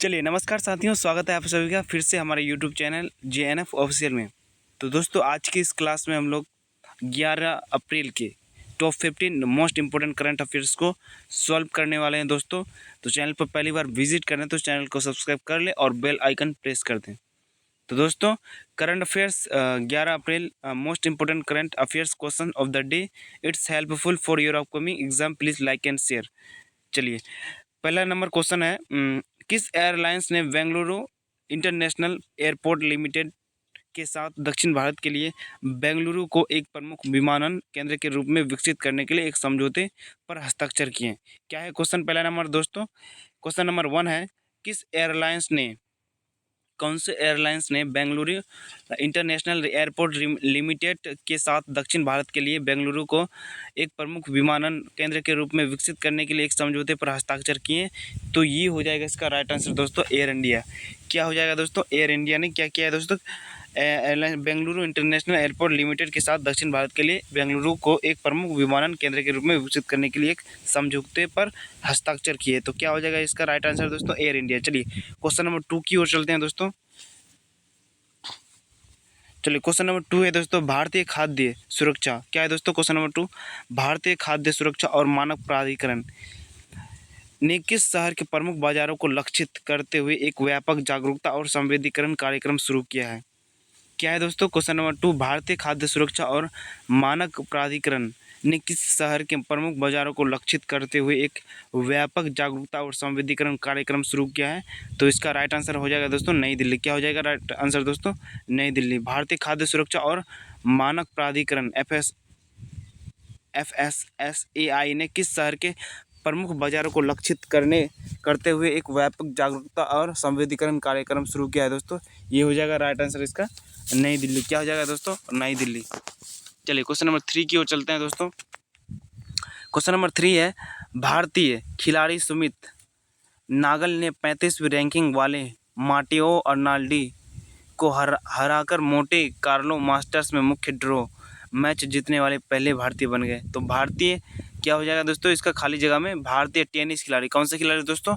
चलिए नमस्कार साथियों, स्वागत है आप सभी का फिर से हमारे यूट्यूब चैनल JNF ऑफिशियल में। तो दोस्तों आज की इस क्लास में हम लोग 11 अप्रैल के top 15 most important current affairs को सॉल्व करने वाले हैं दोस्तों। तो चैनल पर पहली बार विजिट करें तो चैनल को सब्सक्राइब कर लें और बेल आइकन प्रेस कर दें। तो दोस्तों current affairs 11 April most important current affairs question of the day, it's helpful for your upcoming exam, please like and share. चलिए पहला नंबर क्वेश्चन है, किस एयरलाइंस ने बेंगलुरु इंटरनेशनल एयरपोर्ट लिमिटेड के साथ दक्षिण भारत के लिए बेंगलुरु को एक प्रमुख विमानन केंद्र के रूप में विकसित करने के लिए एक समझौते पर हस्ताक्षर किए? क्या है क्वेश्चन? पहला नंबर दोस्तों, क्वेश्चन नंबर 1 है, किस एयरलाइंस ने कौन से एयरलाइंस ने बेंगलुरु इंटरनेशनल एयरपोर्ट लिमिटेड के साथ दक्षिण भारत के लिए बेंगलुरु को एक प्रमुख विमानन केंद्र के रूप में विकसित करने के लिए एक समझौते पर हस्ताक्षर किए? तो ये हो जाएगा इसका राइट आंसर दोस्तों, एयर इंडिया। क्या हो जाएगा दोस्तों? एयर इंडिया ने क्या किया है दोस्तों? Airline Bengaluru international airport limited के साथ दक्षिण भारत के लिए बेंगलुरु को एक प्रमुख विमानन केंद्र के रूप में विकसित करने के लिए एक समझौते पर हस्ताक्षर किए। तो क्या हो जाएगा इसका राइट आंसर दोस्तों? Air India. चलिए क्वेश्चन नंबर 2 की ओर चलते हैं दोस्तों। चलिए क्वेश्चन नंबर 2 है दोस्तों, भारतीय खाद्य सुरक्षा। क्या है दोस्तों क्वेश्चन नंबर 2? भारतीय खाद्य सुरक्षा और मानक प्राधिकरण ने किस शहर के प्रमुख बाजारों को लक्षित करते हुए एक व्यापक जागरूकता और संवेदीकरण कार्यक्रम शुरू किया है? क्या है दोस्तों क्वेश्चन नंबर 2? भारतीय खाद्य सुरक्षा और मानक प्राधिकरण ने किस शहर के प्रमुख बाजारों को लक्षित करते हुए एक व्यापक जागरूकता और संवेदीकरण कार्यक्रम शुरू किया है? तो इसका राइट आंसर हो जाएगा दोस्तों नई दिल्ली। क्या हो जाएगा राइट आंसर दोस्तों? नई दिल्ली। भारतीय खाद्य सुरक्षा और मानक प्राधिकरण FSSAI ने किस शहर के प्रमुख बाजारों को लक्षित करते हुए एक व्यापक जागरूकता और संवेदीकरण कार्यक्रम शुरू किया है दोस्तों? ये हो जाएगा राइट आंसर इसका नई दिल्ली। क्या हो जाएगा दोस्तों? नई दिल्ली। चलिए क्वेश्चन नंबर 3 की ओर चलते हैं दोस्तों। क्वेश्चन नंबर 3 है, भारतीय खिलाड़ी सुमित नागल ने 35वीं रैंकिंग वाले माटेओ अर्नाल्डी को हराकर मोटे कार्लो मास्टर्स में मुख्य ड्रॉ मैच जीतने वाले पहले भारतीय बन गए। तो भारतीय क्या हो जाएगा दोस्तों इसका खाली जगह में? भारतीय टेनिस खिलाड़ी। कौन से खिलाड़ी दोस्तों?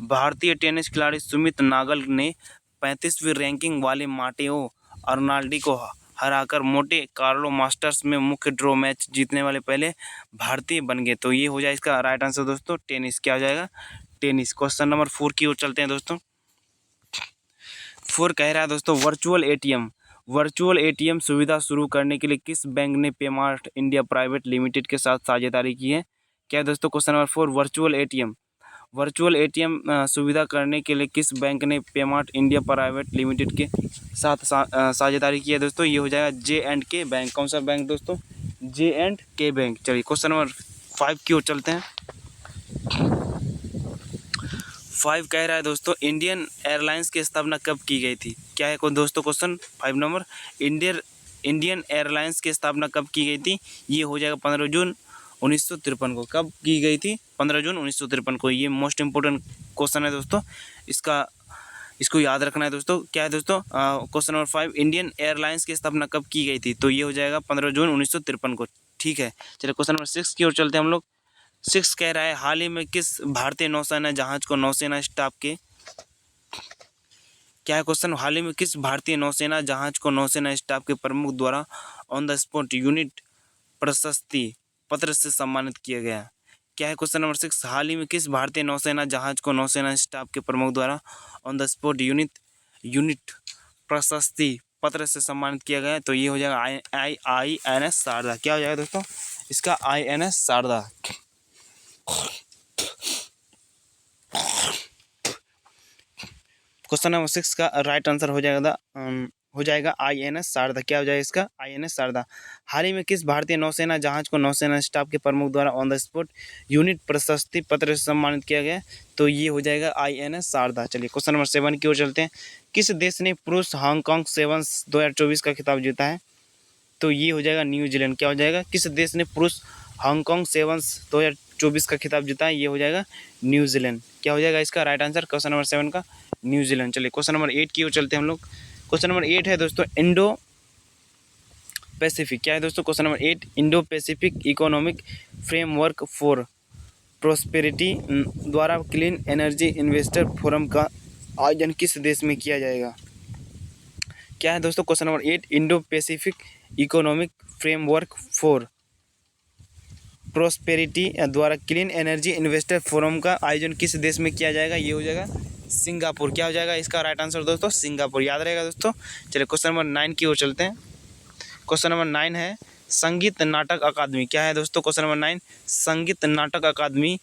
भारतीय टेनिस खिलाड़ी सुमित नागल ने 35वीं रैंकिंग वाले माटेओ अर्नाल्डी को हराकर मोटे कार्लो मास्टर्स में मुख्य ड्रॉ मैच जीतने वाले पहले भारतीय बन गए। तो ये हो जाए इसका राइट आंसर दोस्तों टेनिस। क्या हो जाएगा? टेनिस। क्वेश्चन नंबर 4 की ओर चलते हैं दोस्तों। 4 कह रहा है दोस्तों, वर्चुअल एटीएम सुविधा शुरू करने के लिए किस बैंक ने पेमार्ट इंडिया प्राइवेट लिमिटेड के साथ साझेदारी की है? क्या है दोस्तों क्वेश्चन नंबर 4? वर्चुअल एटीएम सुविधा करने के लिए किस बैंक ने पेमार्ट इंडिया प्राइवेट लिमिटेड के साथ साझेदारी की है दोस्तों? ये हो जाएगा J&K बैंक। कौन सा बैंक दोस्तों? J&K bank. चलिए क्वेश्चन नंबर 5 की ओर चलते हैं। 5 कह रहा है दोस्तों, इंडियन एयरलाइंस की स्थापना कब की गई थी? क्या है दोस्तों क्वेश्चन 5 नंबर? इंडियन एयरलाइंस की स्थापना कब की गई थी? ये हो जाएगा 15 जून 1953 को। कब की गई थी? 15 जून 1953 को। ये मोस्ट इंपोर्टेंट क्वेश्चन है दोस्तों, इसको याद रखना है दोस्तों। क्या है दोस्तों क्वेश्चन नंबर 5, इंडियन एयरलाइंस की स्थापना कब की गई थी? तो ये हो जाएगा 15 जून 1953 को। ठीक है, चलिए क्वेश्चन नंबर 6 की ओर चलते हैं हम लोग। 6 कह रहा है, हाल ही में किस भारतीय नौसेना जहाज को नौसेना स्टाफ के क्या है क्वेश्चन? हाल ही में किस भारतीय नौसेना जहाज को नौसेना स्टाफ के प्रमुख द्वारा ऑन द स्पॉट यूनिट प्रशस्ति पत्र से सम्मानित किया गया? क्या है क्वेश्चन नंबर 6? हाल ही में किस भारतीय नौसेना जहाज को नौसेना स्टाफ के प्रमुख द्वारा ऑन द स्पॉट यूनिट प्रशस्ति पत्र से सम्मानित किया गया? तो ये हो जाएगा INS शारदा। क्या हो जाएगा दोस्तों इसका? INS शारदा। क्वेश्चन नंबर 6 का राइट आंसर हो जाएगा INS शारदा। क्या हो जाएगा इसका? INS शारदा। हाल ही में किस भारतीय नौसेना जहाज को नौसेना स्टाफ के प्रमुख द्वारा ऑन द स्पॉट यूनिट प्रशस्ति पत्र से सम्मानित किया गया? तो ये हो जाएगा INS शारदा। चलिए क्वेश्चन नंबर 7 की ओर चलते हैं। किस देश ने पुरुष हांगकांग सेवन्स 2024 का खिताब जीता है? तो ये हो जाएगा न्यूजीलैंड। क्या हो जाएगा? किस देश ने पुरुष हांगकांग सेवन्स 2024 का खिताब जीता है? ये हो जाएगा न्यूजीलैंड। क्या हो जाएगा इसका राइट आंसर क्वेश्चन नंबर 7 का? न्यूजीलैंड। चलिए क्वेश्चन नंबर 8 की ओर चलते हैं हम लोग। क्वेश्चन नंबर 8 है दोस्तों, इंडो पैसिफिक। क्या है दोस्तों question number 8? Indo Pacific economic framework for prosperity द्वारा क्लीन एनर्जी इन्वेस्टर फोरम का आयोजन किस देश में किया जाएगा? क्या है दोस्तों? Question number 8, Indo Pacific economic framework for prosperity द्वारा क्लीन एनर्जी इन्वेस्टर फोरम का आयोजन किस देश में किया जाएगा? ये हो जाएगा सिंगापुर। क्या हो जाएगा इसका राइट आंसर दोस्तों? सिंगापुर। याद रहेगा दोस्तों। चलिए क्वेश्चन नंबर 9 की ओर चलते हैं। क्वेश्चन नंबर 9 है संगीत नाटक अकादमी। क्या है दोस्तों? क्वेश्चन नंबर 9, संगीत नाटक अकादमी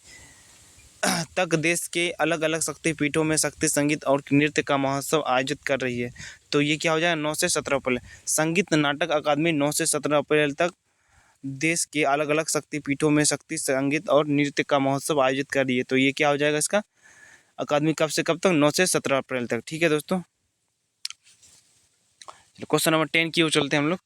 तक देश के अलग अलग शक्तिपीठों में शक्ति संगीत और नृत्य का महोत्सव आयोजित कर रही है। तो ये क्या हो जाएगा? 9 से 17 अप्रैल। संगीत नाटक अकादमी 9 से 17 अप्रैल तक देश के अलग अलग शक्तिपीठों में शक्ति संगीत और नृत्य का महोत्सव आयोजित कर रही है। तो ये क्या हो जाएगा इसका? अकादमी कब से कब तक? 9 से 17 अप्रैल तक। ठीक है दोस्तों। क्वेश्चन नंबर 10 की ओर चलते हैं हम लोग।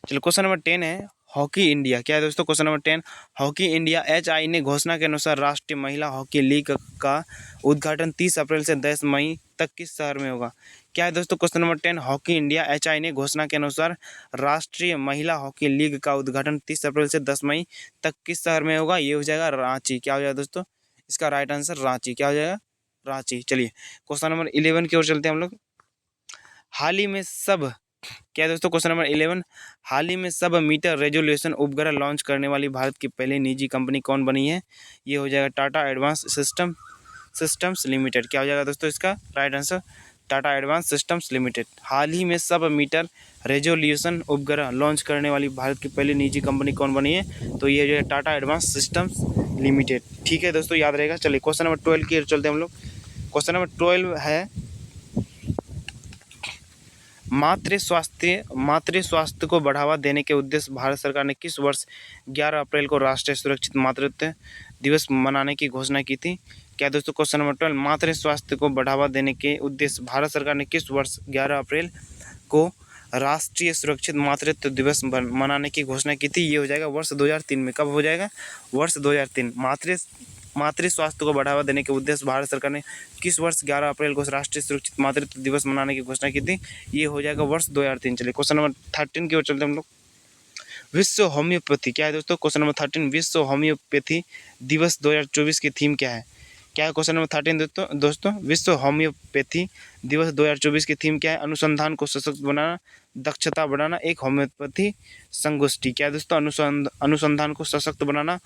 चलो क्वेश्चन नंबर 10 है हॉकी इंडिया। क्या है दोस्तों? Question number 10, hockey India HI ने घोषणा के अनुसार राष्ट्रीय महिला हॉकी लीग का उद्घाटन 30 अप्रैल से 10 मई तक किस शहर में होगा? क्या है दोस्तों? Question number 10, hockey India HI ने घोषणा के अनुसार राष्ट्रीय महिला हॉकी लीग का उद्घाटन 30 अप्रैल से 10 मई तक किस शहर में होगा? ये हो जाएगा रांची। क्या हो जाएगा दोस्तों? इसका राइट आंसर रांची। क्या हो जाएगा? रांची। चलिए क्वेश्चन नंबर 11 की ओर चलते हैं हम लोग। हाल ही में सब क्या है दोस्तों? क्वेश्चन नंबर 11, हाल ही में सब मीटर रेजोल्यूशन उपग्रह लॉन्च करने वाली भारत की पहली निजी कंपनी कौन बनी है? ये हो जाएगा टाटा एडवांस सिस्टम्स लिमिटेड। क्या हो जाएगा दोस्तों इसका right answer? Tata advance systems limited. हाल ही में सब मीटर रेजोल्यूशन उपग्रह लॉन्च करने वाली भारत की पहली निजी कंपनी कौन बनी है? तो ये जो है टाटा एडवांस सिस्टम्स लिमिटेड। ठीक है दोस्तों, याद रहेगा। चलिए क्वेश्चन नंबर 12 की ओर चलते हैं हम लोग। क्वेश्चन नंबर 12 है मातृ स्वास्थ्य को बढ़ावा देने के उद्देश्य भारत सरकार ने किस वर्ष 11 अप्रैल को राष्ट्रीय सुरक्षित मातृत्व दिवस मनाने की घोषणा की थी? क्या दोस्तों? क्वेश्चन नंबर 12, मातृ स्वास्थ्य को बढ़ावा देने के उद्देश्य भारत सरकार ने किस वर्ष 11 अप्रैल को राष्ट्रीय सुरक्षित मातृत्व दिवस मनाने की घोषणा की थी? ये हो जाएगा वर्ष 2003 में। कब हो जाएगा? वर्ष 2003। मातृ स्वास्थ्य को बढ़ावा देने के उद्देश्य भारत सरकार ने किस वर्ष 11 अप्रैल को राष्ट्रीय सुरक्षित मातृत्व दिवस मनाने की घोषणा की थी? ये हो जाएगा वर्ष 2003। चलिए क्वेश्चन नंबर 13 की ओर चलते हैं हम लोग। विश्व होम्योपैथी। क्या है दोस्तों? क्वेश्चन नंबर 13, विश्व होम्योपैथी दिवस 2024 की थीम क्या है? क्या है क्वेश्चन नंबर 13 दोस्तों? विश्व होम्योपैथी दिवस 2024 की थीम क्या है? अनुसंधान को सशक्त बनाना, दक्षता बढ़ाना, एक होम्योपैथी संगोष्ठी। क्या है दोस्तों? अनुसंधान को सशक्त बनाना,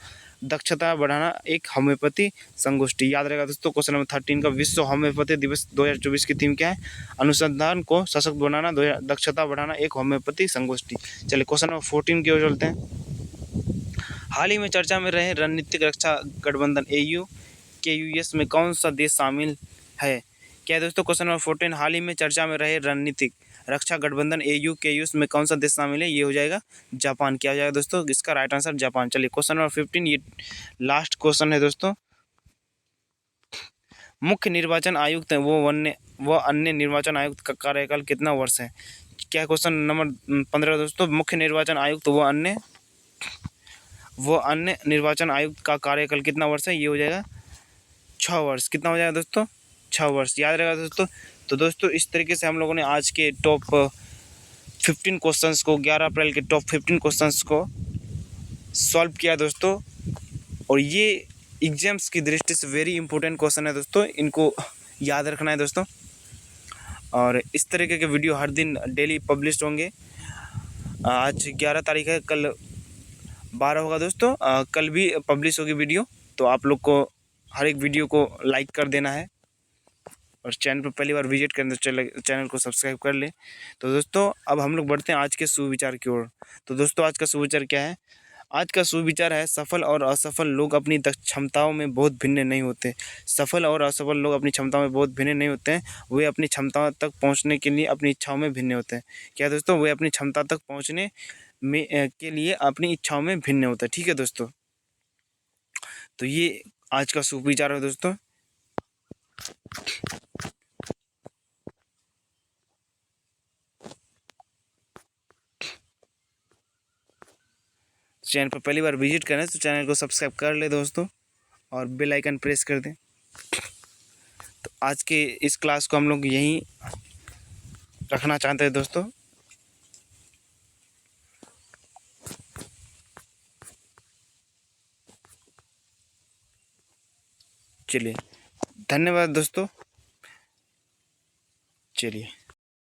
दक्षता बढ़ाना, एक होम्योपैथी संगोष्ठी। याद रहेगा दोस्तों। क्वेश्चन नंबर 13 का विश्व होम्योपैथी दिवस 2024 की थीम क्या है? अनुसंधान को सशक्त बनाना, दक्षता बढ़ाना, एक होम्योपैथी संगोष्ठी। चलिए क्वेश्चन नंबर 14 की ओर चलते हैं। हाल ही में चर्चा में रहे रणनीतिक रक्षा गठबंधन AU-KUS में कौन सा देश शामिल है? क्या है दोस्तों? क्वेश्चन नंबर 14, हाल ही में चर्चा में रहे रणनीतिक रक्षा गठबंधन AU-KUS में कौन सा देश शामिल है? ये हो जाएगा जापान। क्या हो जाएगा दोस्तों? इसका राइट आंसर जापान। चलिए क्वेश्चन नंबर 15, ये लास्ट क्वेश्चन है दोस्तों। मुख्य निर्वाचन आयुक्त वो अन्य निर्वाचन आयुक्त का कार्यकाल कितना वर्ष है? क्या है क्वेश्चन नंबर 15 दोस्तों? मुख्य निर्वाचन आयुक्त वो अन्य निर्वाचन आयुक्त का कार्यकाल कितना वर्ष है? ये हो जाएगा 6 वर्ष। कितना हो जाएगा दोस्तों? 6 वर्ष। याद रहेगा दोस्तों। तो दोस्तों इस तरीके से हम लोगों ने आज के टॉप 15 क्वेश्चंस को, 11 अप्रैल के टॉप 15 क्वेश्चंस को सॉल्व किया दोस्तों। और ये एग्जाम्स की दृष्टि से वेरी इंपॉर्टेंट क्वेश्चन है दोस्तों, इनको याद रखना है दोस्तों। और इस तरीके के वीडियो हर दिन डेली पब्लिश होंगे। आज 11 तारीख है, कल 12 होगा दोस्तों। कल भी पब्लिश होगी वीडियो। तो आप लोग को हर एक वीडियो को लाइक कर देना है और चैनल पर पहली बार विजिट करें तो चैनल को सब्सक्राइब कर ले। तो दोस्तों अब हम लोग बढ़ते हैं आज के सुविचार की ओर। तो दोस्तों आज का सुविचार क्या है? आज का सुविचार है, सफल और असफल लोग अपनी क्षमताओं में बहुत भिन्न नहीं होते। सफल और असफल लोग अपनी क्षमताओं में बहुत भिन्न नहीं होते हैं। वे अपनी क्षमताओं तक पहुंचने के लिए अपनी इच्छाओं में भिन्न होते हैं। क्या दोस्तों? वे अपनी क्षमता तक पहुंचने में के लिए अपनी इच्छाओं में भिन्न होते हैं। ठीक है दोस्तों। तो ये आज का सुविचार है दोस्तों। चैनल पर पहली बार विजिट करें तो चैनल को सब्सक्राइब कर ले दोस्तों और बेल आइकन प्रेस कर दें। तो आज के इस क्लास को हम लोग यहीं रखना चाहते हैं दोस्तों। चलिए। धन्यवाद दोस्तों। चलिए।